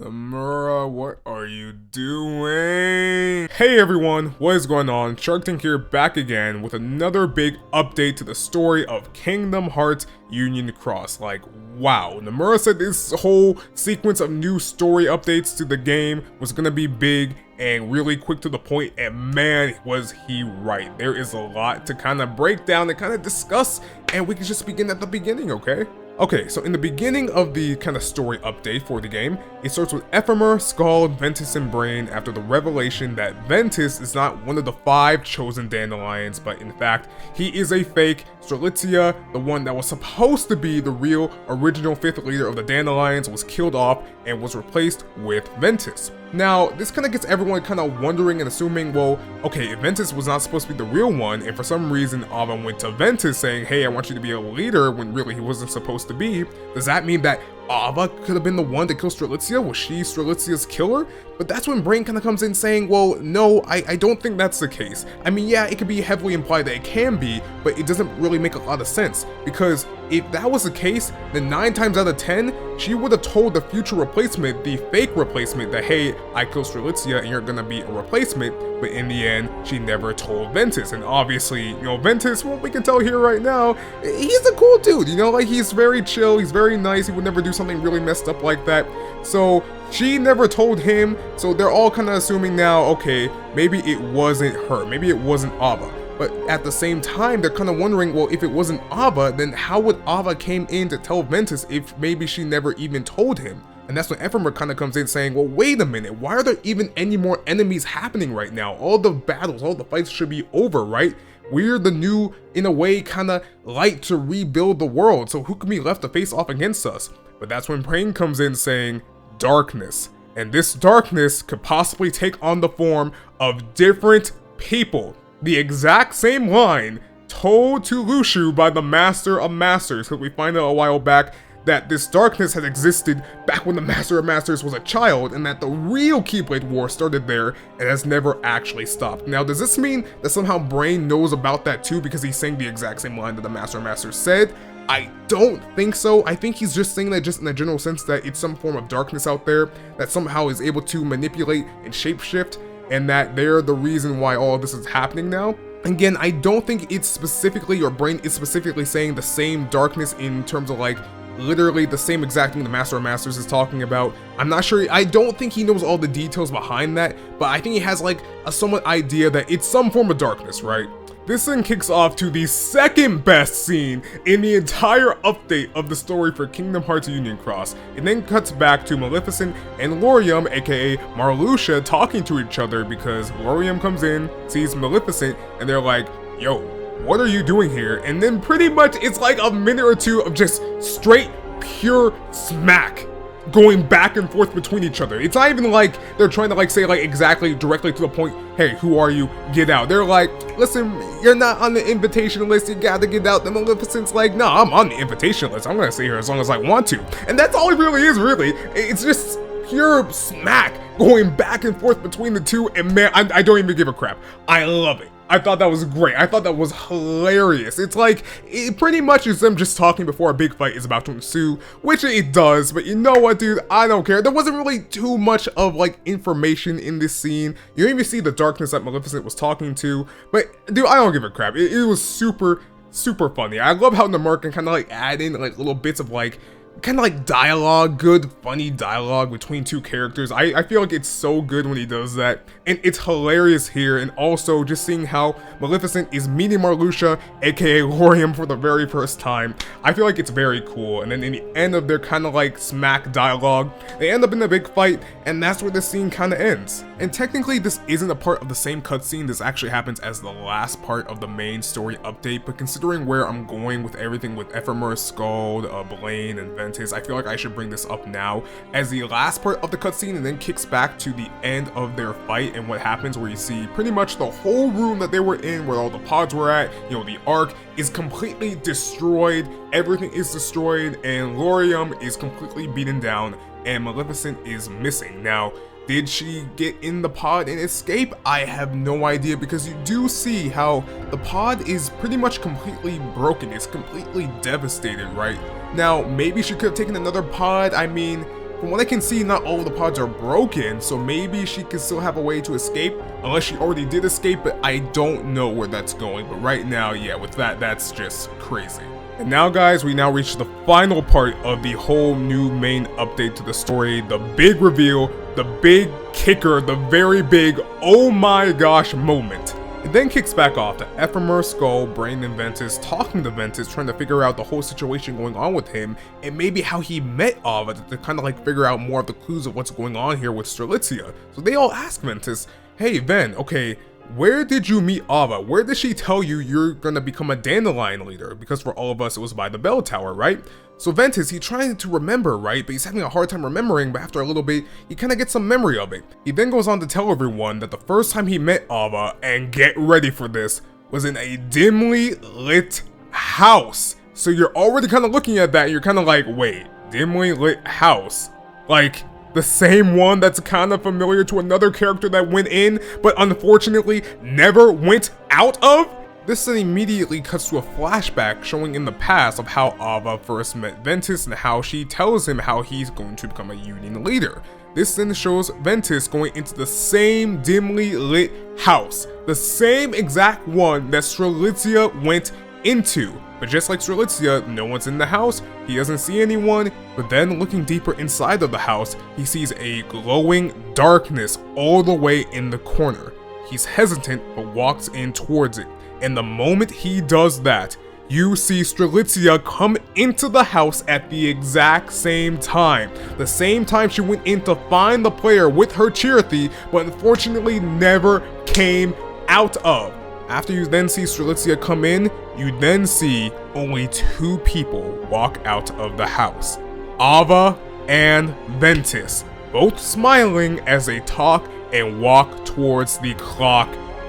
Nomura, what are you doing? Hey everyone, what is going on? Shark Tank here, back again with another big update to the story of Kingdom Hearts Union Cross. Like, wow, Nomura said this whole sequence of new story updates to the game was gonna be big and really quick to the point, and man, was he right. There is a lot to kind of break down and kind of discuss, and we can just begin at the beginning, okay? Okay, so in the beginning of the kind of story update for the game, it starts with Ephemer, Skull, Ventus, and Brain after the revelation that Ventus is not one of the 5 chosen dandelions, but in fact, he is a fake Strelitzia. The one that was supposed to be the real original 5th leader of the dandelions was killed off and was replaced with Ventus. Now, this kind of gets everyone kind of wondering and assuming, well, okay, if Ventus was not supposed to be the real one, and for some reason Ava went to Ventus saying, hey, I want you to be a leader, when really he wasn't supposed to be, does that mean that Ava could have been the one to kill Strelitzia? Was she Strelitzia's killer? But that's when Brain kind of comes in saying, well, no, I don't think that's the case. I mean, yeah, it could be heavily implied that it can be, but it doesn't really make a lot of sense, because if that was the case, then 9 times out of 10, she would have told the future replacement, the fake replacement, that hey, I killed Strelitzia and you're gonna be a replacement, but in the end, she never told Ventus. And obviously, you know, Ventus, well, we can tell here right now, he's a cool dude, you know, like he's very chill, he's very nice, he would never do something really messed up like that. So she never told him, so they're all kind of assuming now, okay, maybe it wasn't her, maybe it wasn't Ava. But at the same time, they're kind of wondering, well, if it wasn't Ava, then how would Ava came in to tell Ventus if maybe she never even told him? And that's when Ephemer kind of comes in saying, well, wait a minute, why are there even any more enemies happening right now? All the battles, all the fights should be over, right? We're the new, in a way, kind of light to rebuild the world, so who can be left to face off against us? But that's when Brain comes in saying, darkness. And this darkness could possibly take on the form of different people. The exact same line told to Lushu by the Master of Masters, because we find out a while back that this darkness had existed back when the Master of Masters was a child, and that the real Keyblade War started there and has never actually stopped. Now, does this mean that somehow Brain knows about that too because he's saying the exact same line that the Master of Masters said? I don't think so. I think he's just saying that just in a general sense that it's some form of darkness out there that somehow is able to manipulate and shapeshift, and that they're the reason why all this is happening now. Again, I don't think it's specifically, or Brain is specifically saying the same darkness in terms of like literally the same exact thing the Master of Masters is talking about. I'm not sure, I don't think he knows all the details behind that, but I think he has like a somewhat idea that it's some form of darkness, right? This then kicks off to the second best scene in the entire update of the story for Kingdom Hearts Union Cross. It then cuts back to Maleficent and Lauriam, aka Marluxia, talking to each other because Lauriam comes in, sees Maleficent, and they're like, yo, what are you doing here? And then pretty much it's like a minute or two of just straight, pure smack going back and forth between each other. It's not even like they're trying to like say like exactly directly to the point, hey, who are you? Get out. They're like, listen, you're not on the invitation list, you gotta get out. The Maleficent's like, no, I'm on the invitation list. I'm gonna stay here as long as I want to. And that's all it really is, really. It's just pure smack going back and forth between the two, and man, I don't even give a crap. I love it. I thought that was great. I thought that was hilarious. It's like, it pretty much is them just talking before a big fight is about to ensue, which it does, but you know what, dude? I don't care. There wasn't really too much of, like, information in this scene. You don't even see the darkness that Maleficent was talking to, but, dude, I don't give a crap. It was super, super funny. I love how Nomura can kind of, like, add in, like, little bits of, like, kind of like dialogue, good, funny dialogue between two characters. I feel like it's so good when he does that, and it's hilarious here. And also just seeing how Maleficent is meeting Marluxia, aka Lauriam, for the very first time. I feel like it's very cool. And then in the end of their kind of like smack dialogue, they end up in a big fight, and that's where the scene kind of ends. And technically this isn't a part of the same cutscene. This actually happens as the last part of the main story update, but considering where I'm going with everything with Ephemer, Skull, Blaine, and Ventus, I feel like I should bring this up now as the last part of the cutscene, and then kicks back to the end of their fight and what happens, where you see pretty much the whole room that they were in, where all the pods were at, you know, the Ark is completely destroyed, everything is destroyed, and Lauriam is completely beaten down, and Maleficent is missing. Now, did she get in the pod and escape? I have no idea, because you do see how the pod is pretty much completely broken. It's completely devastated, right? Now, maybe she could have taken another pod. I mean, from what I can see, not all of the pods are broken, so maybe she can still have a way to escape, unless she already did escape, but I don't know where that's going. But right now, yeah, with that, that's just crazy. And now guys, we now reach the final part of the whole new main update to the story, the big reveal, the big kicker, the very big oh my gosh moment. It then kicks back off to Ephemer, Skull, Brain, and Ventus talking to Ventus, trying to figure out the whole situation going on with him, and maybe how he met Ava to kind of like figure out more of the clues of what's going on here with Strelitzia. So they all ask Ventus, hey Ven, okay, where did you meet Ava? Where did she tell you you're gonna become a dandelion leader? Because for all of us, it was by the bell tower, right? So Ventus, he's trying to remember, right? But he's having a hard time remembering, but after a little bit, he kind of gets some memory of it. He then goes on to tell everyone that the first time he met Ava, and get ready for this, was in a dimly lit house. So you're already kind of looking at that, and you're kind of like, wait, dimly lit house? Like, the same one that's kind of familiar to another character that went in, but unfortunately never went out of? This then immediately cuts to a flashback showing in the past of how Ava first met Ventus and how she tells him how he's going to become a Union leader. This then shows Ventus going into the same dimly lit house, the same exact one that Strelitzia went into. But just like Strelitzia, no one's in the house, he doesn't see anyone, but then looking deeper inside of the house, he sees a glowing darkness all the way in the corner. He's hesitant, but walks in towards it. And the moment he does that, you see Strelitzia come into the house at the exact same time. The same time she went in to find the player with her Chirithy, but unfortunately never came out of. After you then see Strelitzia come in, you then see only two people walk out of the house. Ava and Ventus, both smiling as they talk and walk towards the clock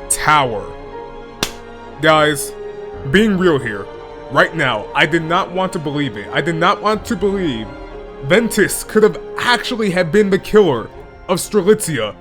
tower. Guys, being real here, right now, I did not want to believe it. I did not want to believe Ventus could have actually have been the killer of Strelitzia.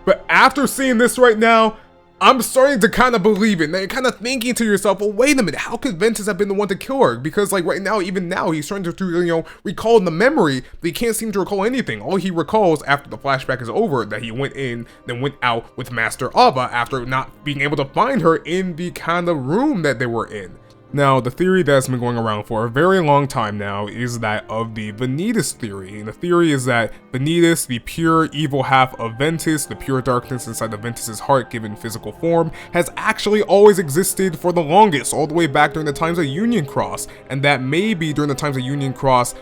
But after seeing this right now, I'm starting to kind of believe it, and you're kind of thinking to yourself, well, wait a minute, how could Ventus have been the one to kill her? Because like right now, even now, he's trying to recall the memory, but he can't seem to recall anything. All he recalls after the flashback is over, that he went in, then went out with Master Ava after not being able to find her in the kind of room that they were in. Now, the theory that's been going around for a very long time now is that of the Vanitas theory. And the theory is that Vanitas, the pure evil half of Ventus, the pure darkness inside of Ventus's heart given physical form, has actually always existed for the longest, all the way back during the times of Union Cross. And that maybe during the times of Union Cross,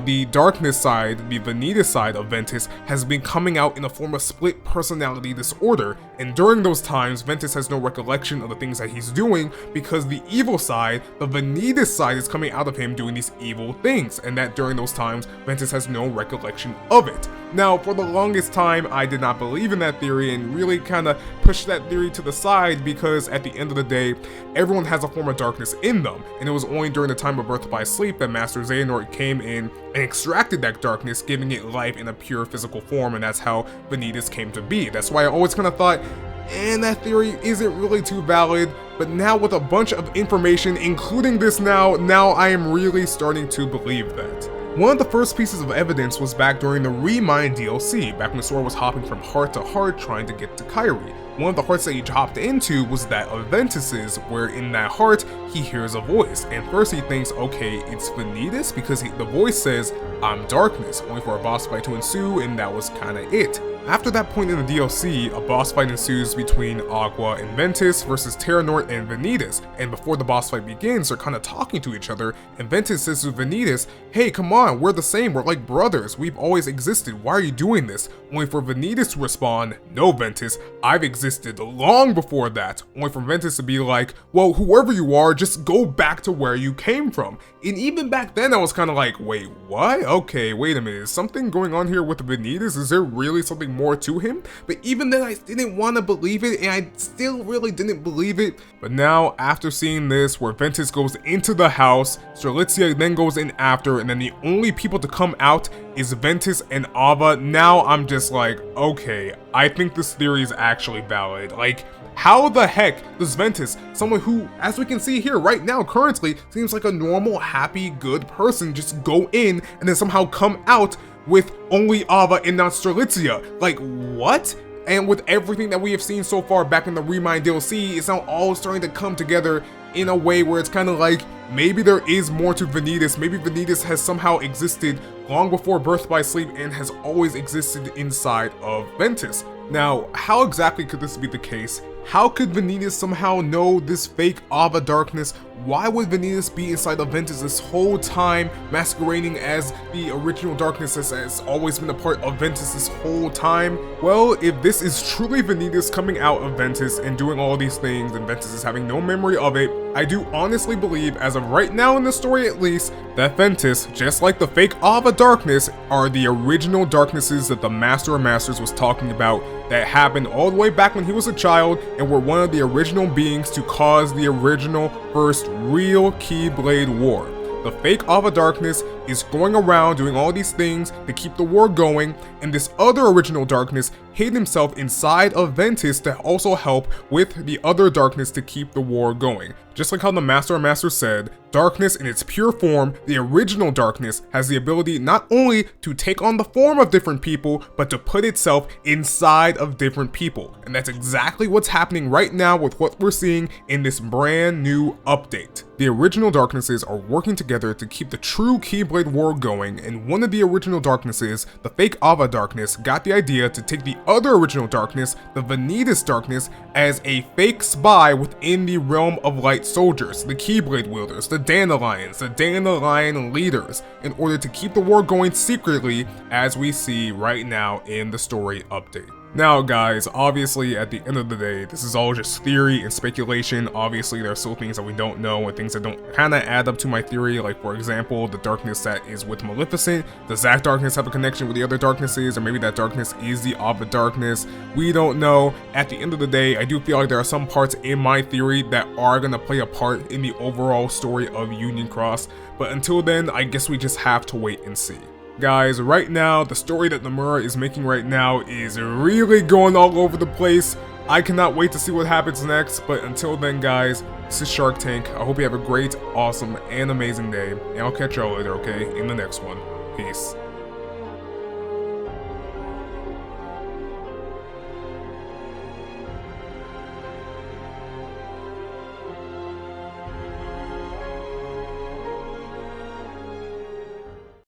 the darkness side, the Vanitas side of Ventus, has been coming out in a form of split personality disorder, and during those times, Ventus has no recollection of the things that he's doing because the evil side, the Vanitas side, is coming out of him doing these evil things, and that during those times, Ventus has no recollection of it. Now, for the longest time, I did not believe in that theory and really kind of pushed that theory to the side because at the end of the day, everyone has a form of darkness in them, and it was only during the time of Birth by Sleep that Master Xehanort came in and extracted that darkness, giving it life in a pure physical form, and that's how Vanitas came to be. That's why I always kind of thought, and that theory isn't really too valid, but now with a bunch of information, including this now I am really starting to believe that. One of the first pieces of evidence was back during the Remind DLC, back when Sora was hopping from heart to heart trying to get to Kairi. One of the hearts that he hopped into was that of Ventus's, where in that heart, he hears a voice, and first he thinks, okay, it's Vanitas, because the voice says, I'm darkness, only for a boss fight to ensue, and that was kinda it. After that point in the DLC, a boss fight ensues between Aqua and Ventus versus Terranort and Vanitas, and before the boss fight begins, they're kinda talking to each other, and Ventus says to Vanitas, hey, come on, we're the same, we're like brothers, we've always existed, why are you doing this? Only for Vanitas to respond, no Ventus, I've existed long before that, only for Ventus to be like, well, whoever you are, just go back to where you came from. And even back then I was kinda like, wait, what? Okay, wait a minute, is something going on here with Vanitas? Is there really something more to him? But even then I didn't want to believe it, and I still really didn't believe it. But now, after seeing this, where Ventus goes into the house, Strelitzia then goes in after, and then the only people to come out is Ventus and Ava, now I'm just like, okay, I think this theory is actually valid. Like, how the heck does Ventus, someone who, as we can see here right now currently, seems like a normal, happy, good person, just go in and then somehow come out with only Ava and not Strelitzia. Like, what? And with everything that we have seen so far back in the Remind DLC, it's now all starting to come together in a way where it's kind of like, maybe there is more to Vanitas. Maybe Vanitas has somehow existed long before Birth by Sleep and has always existed inside of Ventus. Now, how exactly could this be the case? How could Vanitas somehow know this fake Ava darkness? Why would Vanitas be inside of Ventus this whole time, masquerading as the original darkness that has always been a part of Ventus this whole time? Well, if this is truly Vanitas coming out of Ventus and doing all these things, and Ventus is having no memory of it, I do honestly believe, as of right now in the story at least, that Ventus, just like the fake Ava darkness, are the original darknesses that the Master of Masters was talking about, that happened all the way back when he was a child and were one of the original beings to cause the original first real Keyblade War. The fake Ava darkness is going around doing all these things to keep the war going, and this other original darkness hid himself inside of Ventus to also help with the other darkness to keep the war going. Just like how the Master of Masters said, darkness in its pure form, the original darkness, has the ability not only to take on the form of different people, but to put itself inside of different people. And that's exactly what's happening right now with what we're seeing in this brand new update. The original darknesses are working together to keep the true Keyblade War going, and one of the original darknesses, the fake Ava darkness, got the idea to take the other original darkness, the Vanitas darkness, as a fake spy within the realm of light soldiers, the Keyblade wielders, the Dandelions, the Dandelion leaders, in order to keep the war going secretly, as we see right now in the story update. Now guys, obviously at the end of the day, this is all just theory and speculation. Obviously there are still things that we don't know and things that don't kind of add up to my theory, like for example, the darkness that is with Maleficent. Does that darkness have a connection with the other darknesses, or maybe that darkness is the Ava darkness? We don't know. At the end of the day, I do feel like there are some parts in my theory that are going to play a part in the overall story of Union Cross, but until then, I guess we just have to wait and see. Guys, right now, the story that Nomura is making right now is really going all over the place. I cannot wait to see what happens next, but until then guys, this is Shark Tank. I hope you have a great, awesome, and amazing day, and I'll catch y'all later, okay, in the next one. Peace.